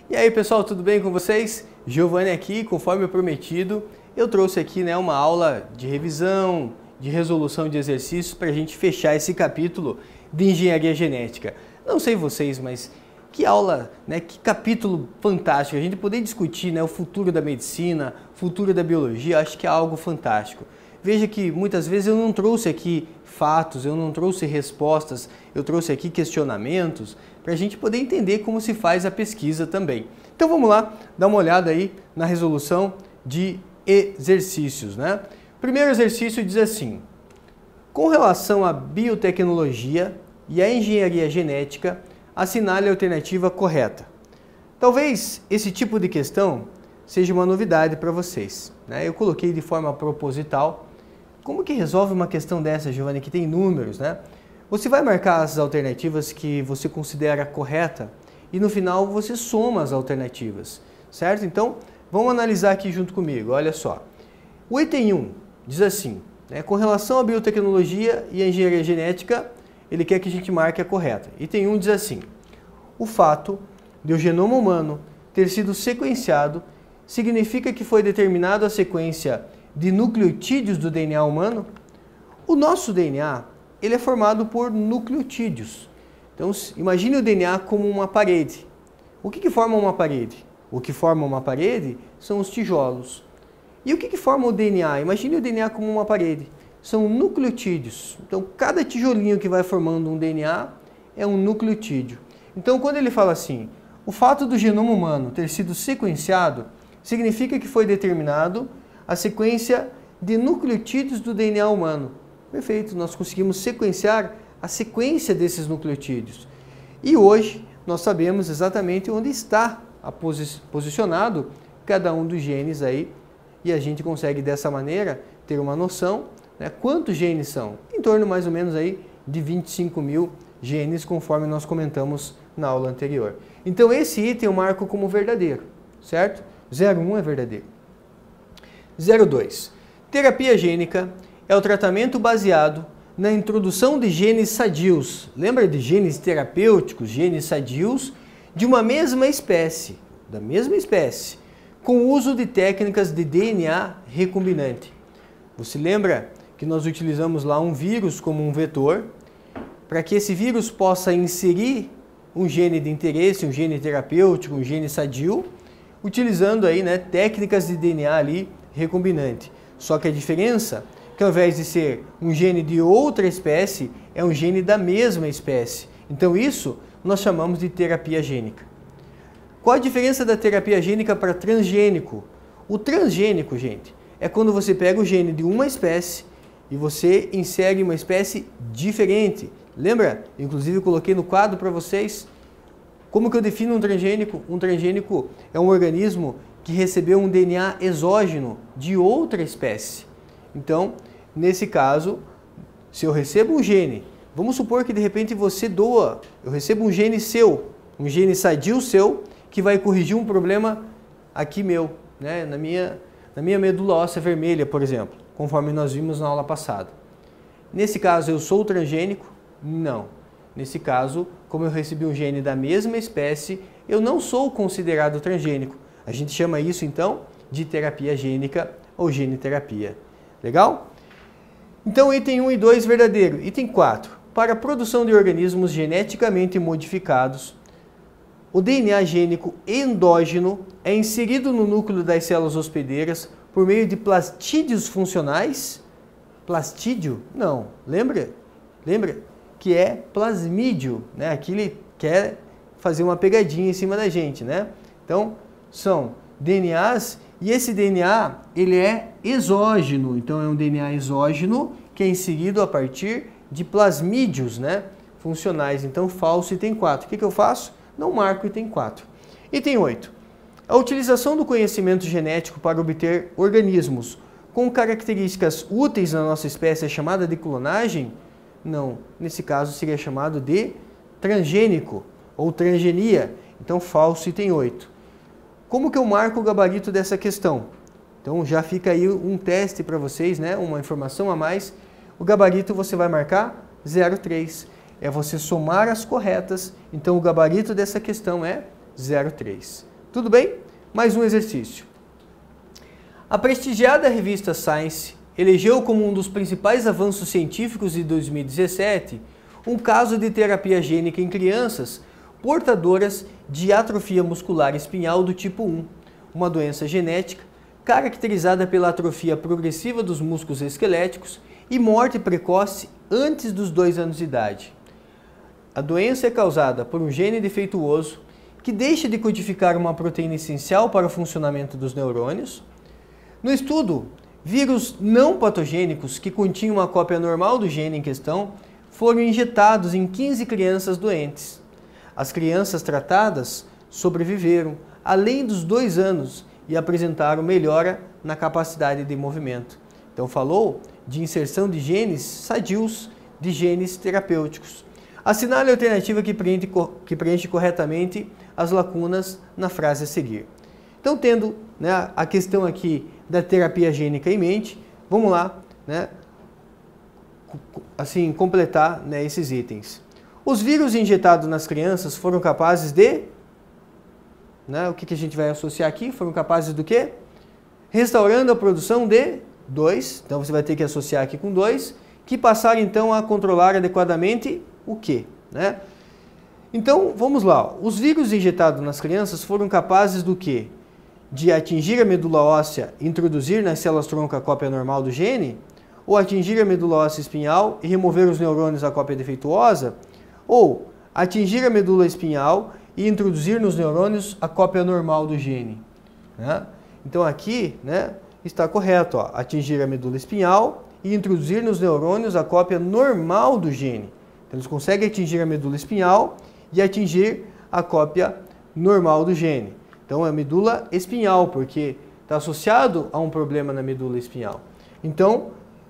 E aí pessoal, tudo bem com vocês? Giovanni aqui, conforme prometido, eu trouxe aqui uma aula de revisão, de resolução de exercícios para a gente fechar esse capítulo de engenharia genética. Não sei vocês, mas que aula, que capítulo fantástico, a gente poder discutir o futuro da medicina, futuro da biologia, acho que é algo fantástico. Veja que muitas vezes eu não trouxe aqui fatos, eu não trouxe respostas, eu trouxe aqui questionamentos para a gente poder entender como se faz a pesquisa também. Então vamos lá, dar uma olhada aí na resolução de exercícios, O primeiro exercício diz assim: com relação à biotecnologia e à engenharia genética, assinale a alternativa correta. Talvez esse tipo de questão seja uma novidade para vocês. Eu coloquei de forma proposital. Como que resolve uma questão dessa, Giovanni, que tem números, Você vai marcar as alternativas que você considera correta e no final você soma as alternativas, certo? Então, vamos analisar aqui junto comigo, olha só. O item 1 diz assim, com relação à biotecnologia e à engenharia genética, ele quer que a gente marque a correta. Item 1 diz assim: o fato de o genoma humano ter sido sequenciado significa que foi determinada a sequência de nucleotídeos do DNA humano? O nosso DNA, ele é formado por nucleotídeos. Então, imagine o DNA como uma parede. O que forma uma parede? O que forma uma parede são os tijolos. E o que forma o DNA? Imagine o DNA como uma parede. São nucleotídeos. Então, cada tijolinho que vai formando um DNA é um nucleotídeo. Então, quando ele fala assim, o fato do genoma humano ter sido sequenciado significa que foi determinado a sequência de nucleotídeos do DNA humano. Perfeito, nós conseguimos sequenciar a sequência desses nucleotídeos. E hoje nós sabemos exatamente onde está posicionado cada um dos genes aí, e a gente consegue dessa maneira ter uma noção, quantos genes são? Em torno mais ou menos aí de 25 mil genes, conforme nós comentamos na aula anterior. Então esse item eu marco como verdadeiro, certo? 01 é verdadeiro. 02. Terapia gênica é o tratamento baseado na introdução de genes sadios. Lembra de genes terapêuticos, genes sadios de uma mesma espécie, com o uso de técnicas de DNA recombinante. Você lembra que nós utilizamos lá um vírus como um vetor para que esse vírus possa inserir um gene de interesse, um gene terapêutico, um gene sadio, utilizando aí, técnicas de DNA ali recombinante. Só que a diferença é que ao invés de ser um gene de outra espécie, é um gene da mesma espécie. Então isso nós chamamos de terapia gênica. Qual a diferença da terapia gênica para transgênico? O transgênico, gente, é quando você pega o gene de uma espécie e você insere uma espécie diferente. Lembra? Inclusive eu coloquei no quadro para vocês como que eu defino um transgênico. Um transgênico é um organismo que recebeu um DNA exógeno de outra espécie. Então, nesse caso, se eu recebo um gene, vamos supor que de repente você doa, eu recebo um gene seu, um gene sadio seu, que vai corrigir um problema aqui meu, na minha medula óssea vermelha, por exemplo, conforme nós vimos na aula passada. Nesse caso, eu sou transgênico? Não. Nesse caso, como eu recebi um gene da mesma espécie, eu não sou considerado transgênico. A gente chama isso, então, de terapia gênica ou geniterapia. Legal? Então, item 1 e 2, verdadeiro. Item 4. Para a produção de organismos geneticamente modificados, o DNA gênico endógeno é inserido no núcleo das células hospedeiras por meio de plastídeos funcionais? Plastídio? Não. Lembra? Que é plasmídio, Aqui ele quer fazer uma pegadinha em cima da gente, Então, são DNAs e esse DNA, ele é exógeno. Então, é um DNA exógeno que é inserido a partir de plasmídios, funcionais. Então, falso, item 4. O que eu faço? Não marco item 4. Item 8. A utilização do conhecimento genético para obter organismos com características úteis na nossa espécie é chamada de clonagem? Não. Nesse caso, seria chamado de transgênico ou transgenia. Então, falso, item 8. Como que eu marco o gabarito dessa questão? Então, já fica aí um teste para vocês, uma informação a mais. O gabarito você vai marcar 0,3. É você somar as corretas. Então, o gabarito dessa questão é 0,3. Tudo bem? Mais um exercício. A prestigiada revista Science elegeu como um dos principais avanços científicos de 2017 um caso de terapia gênica em crianças portadoras de atrofia muscular espinhal do tipo 1, uma doença genética caracterizada pela atrofia progressiva dos músculos esqueléticos e morte precoce antes dos 2 anos de idade. A doença é causada por um gene defeituoso que deixa de codificar uma proteína essencial para o funcionamento dos neurônios. No estudo, vírus não patogênicos que continham uma cópia normal do gene em questão foram injetados em 15 crianças doentes. As crianças tratadas sobreviveram além dos 2 anos e apresentaram melhora na capacidade de movimento. Então falou de inserção de genes sadios, de genes terapêuticos. Assinale a alternativa que preenche corretamente as lacunas na frase a seguir. Então, tendo, né, a questão aqui da terapia gênica em mente, vamos lá, né, assim, completar, né, esses itens. Os vírus injetados nas crianças foram capazes de, né, o que a gente vai associar aqui? Foram capazes do quê? Restaurando a produção de 2, então você vai ter que associar aqui com 2, que passaram então a controlar adequadamente o quê? Né? Então, vamos lá. Os vírus injetados nas crianças foram capazes do quê? De atingir a medula óssea e introduzir nas células-tronco a cópia normal do gene? Ou atingir a medula óssea espinhal e remover os neurônios a cópia defeituosa? Ou atingir a medula espinhal e introduzir nos neurônios a cópia normal do gene? Né? Então aqui, né, está correto, ó, atingir a medula espinhal e introduzir nos neurônios a cópia normal do gene. Então, eles conseguem atingir a medula espinhal e atingir a cópia normal do gene. Então é medula espinhal, porque está associado a um problema na medula espinhal. Então,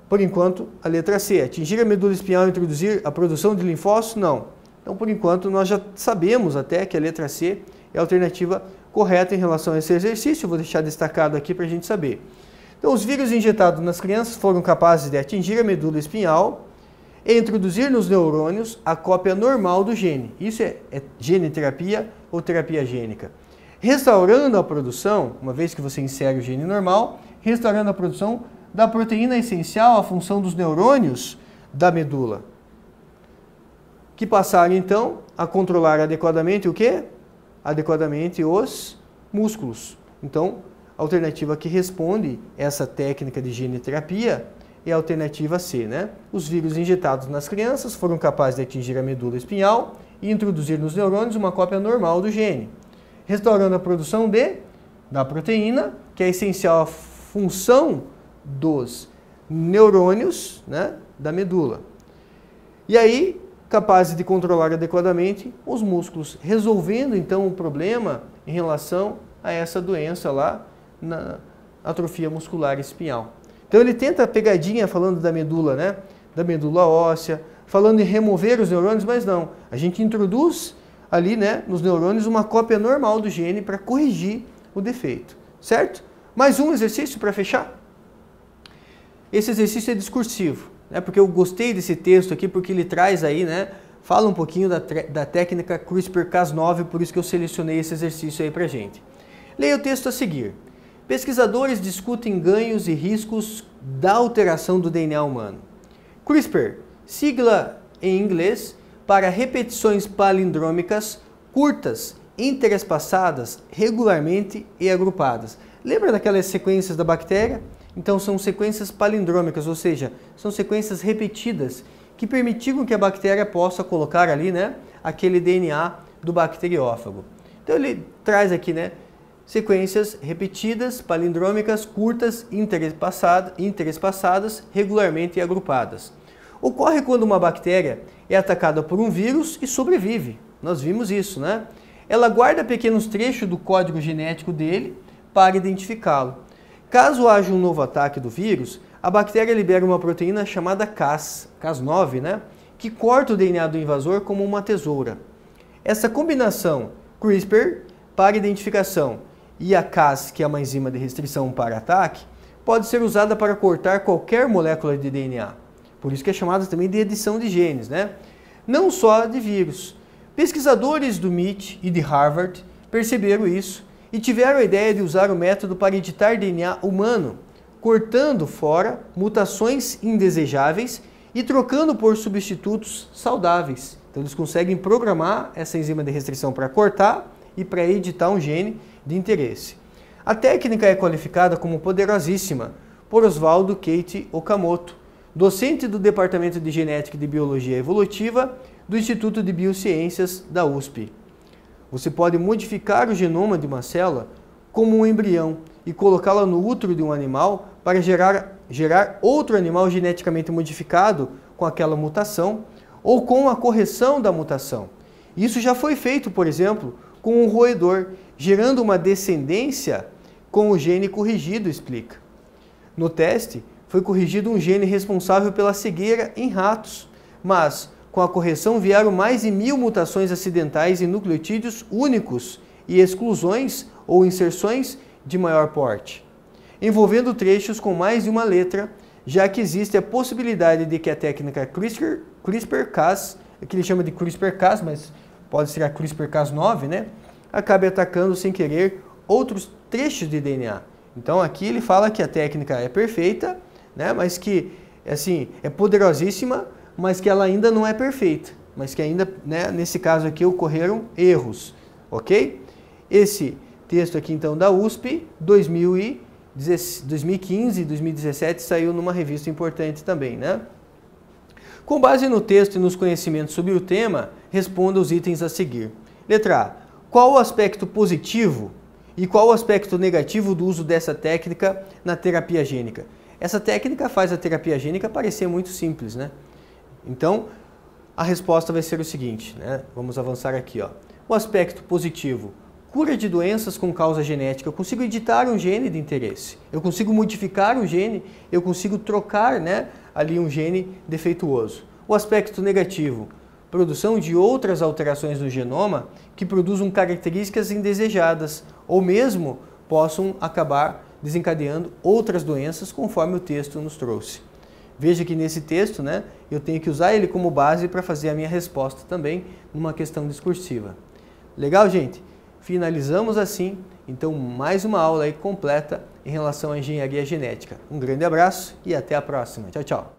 por enquanto, a letra C, atingir a medula espinhal e introduzir a produção de linfócitos, não. Então, por enquanto, nós já sabemos até que a letra C é a alternativa correta em relação a esse exercício. Eu vou deixar destacado aqui para a gente saber. Então, os vírus injetados nas crianças foram capazes de atingir a medula espinhal e introduzir nos neurônios a cópia normal do gene. Isso é gene terapia ou terapia gênica. Restaurando a produção, uma vez que você insere o gene normal, restaurando a produção da proteína essencial à função dos neurônios da medula, que passaram então a controlar adequadamente o quê? Adequadamente os músculos. Então, a alternativa que responde essa técnica de gene terapia é a alternativa C, né? Os vírus injetados nas crianças foram capazes de atingir a medula espinhal e introduzir nos neurônios uma cópia normal do gene, restaurando a produção da proteína, que é essencial à função dos neurônios, né, da medula. E aí, capazes de controlar adequadamente os músculos, resolvendo então o problema em relação a essa doença lá na atrofia muscular espinhal. Então ele tenta a pegadinha falando da medula, né, da medula óssea, falando em remover os neurônios, mas não. A gente introduz ali, né, nos neurônios uma cópia normal do gene para corrigir o defeito, certo? Mais um exercício para fechar. Esse exercício é discursivo, né, porque eu gostei desse texto aqui, porque ele traz aí, né, fala um pouquinho da técnica CRISPR-Cas9, por isso que eu selecionei esse exercício aí para gente. Leia o texto a seguir. Pesquisadores discutem ganhos e riscos da alteração do DNA humano. CRISPR, sigla em inglês para repetições palindrômicas curtas, interespaçadas, regularmente e agrupadas. Lembra daquelas sequências da bactéria? Então são sequências palindrômicas, ou seja, são sequências repetidas que permitiram que a bactéria possa colocar ali, né, aquele DNA do bacteriófago. Então ele traz aqui, né, sequências repetidas, palindrômicas, curtas, interespaçadas, regularmente e agrupadas. Ocorre quando uma bactéria é atacada por um vírus e sobrevive. Nós vimos isso, né? Ela guarda pequenos trechos do código genético dele para identificá-lo. Caso haja um novo ataque do vírus, a bactéria libera uma proteína chamada Cas9, né? Que corta o DNA do invasor como uma tesoura. Essa combinação CRISPR para identificação e a Cas, que é uma enzima de restrição para ataque, pode ser usada para cortar qualquer molécula de DNA. Por isso que é chamada também de edição de genes, né? Não só de vírus. Pesquisadores do MIT e de Harvard perceberam isso e tiveram a ideia de usar o método para editar DNA humano, cortando fora mutações indesejáveis e trocando por substitutos saudáveis. Então eles conseguem programar essa enzima de restrição para cortar e para editar um gene de interesse. A técnica é qualificada como poderosíssima por Oswaldo Keiti Okamoto, docente do Departamento de Genética e de Biologia Evolutiva do Instituto de Biociências da USP. Você pode modificar o genoma de uma célula como um embrião e colocá-la no útero de um animal para gerar outro animal geneticamente modificado com aquela mutação ou com a correção da mutação. Isso já foi feito, por exemplo, com um roedor, gerando uma descendência com o gene corrigido, explica. No teste, foi corrigido um gene responsável pela cegueira em ratos, mas com a correção vieram mais de 1000 mutações acidentais em nucleotídeos únicos e exclusões ou inserções de maior porte, envolvendo trechos com mais de uma letra, já que existe a possibilidade de que a técnica CRISPR-Cas, que ele chama de CRISPR-Cas, mas pode ser a CRISPR-Cas9, né? Acabe atacando sem querer outros trechos de DNA. Então aqui ele fala que a técnica é perfeita, né? Mas que assim, é poderosíssima, mas que ela ainda não é perfeita, mas que ainda, né, nesse caso aqui, ocorreram erros, ok? Esse texto aqui, então, da USP, 2015 e 2017, saiu numa revista importante também, né? Com base no texto e nos conhecimentos sobre o tema, responda os itens a seguir. Letra A. Qual o aspecto positivo e qual o aspecto negativo do uso dessa técnica na terapia gênica? Essa técnica faz a terapia gênica parecer muito simples, né? Então, a resposta vai ser o seguinte, né? Vamos avançar aqui, ó. O aspecto positivo, cura de doenças com causa genética. Eu consigo editar um gene de interesse, eu consigo modificar um gene, eu consigo trocar, né, ali um gene defeituoso. O aspecto negativo, produção de outras alterações no genoma que produzam características indesejadas ou mesmo possam acabar desencadeando outras doenças, conforme o texto nos trouxe. Veja que nesse texto, né, eu tenho que usar ele como base para fazer a minha resposta também numa questão discursiva. Legal, gente? Finalizamos assim, então, mais uma aula aí completa em relação à engenharia genética. Um grande abraço e até a próxima. Tchau, tchau.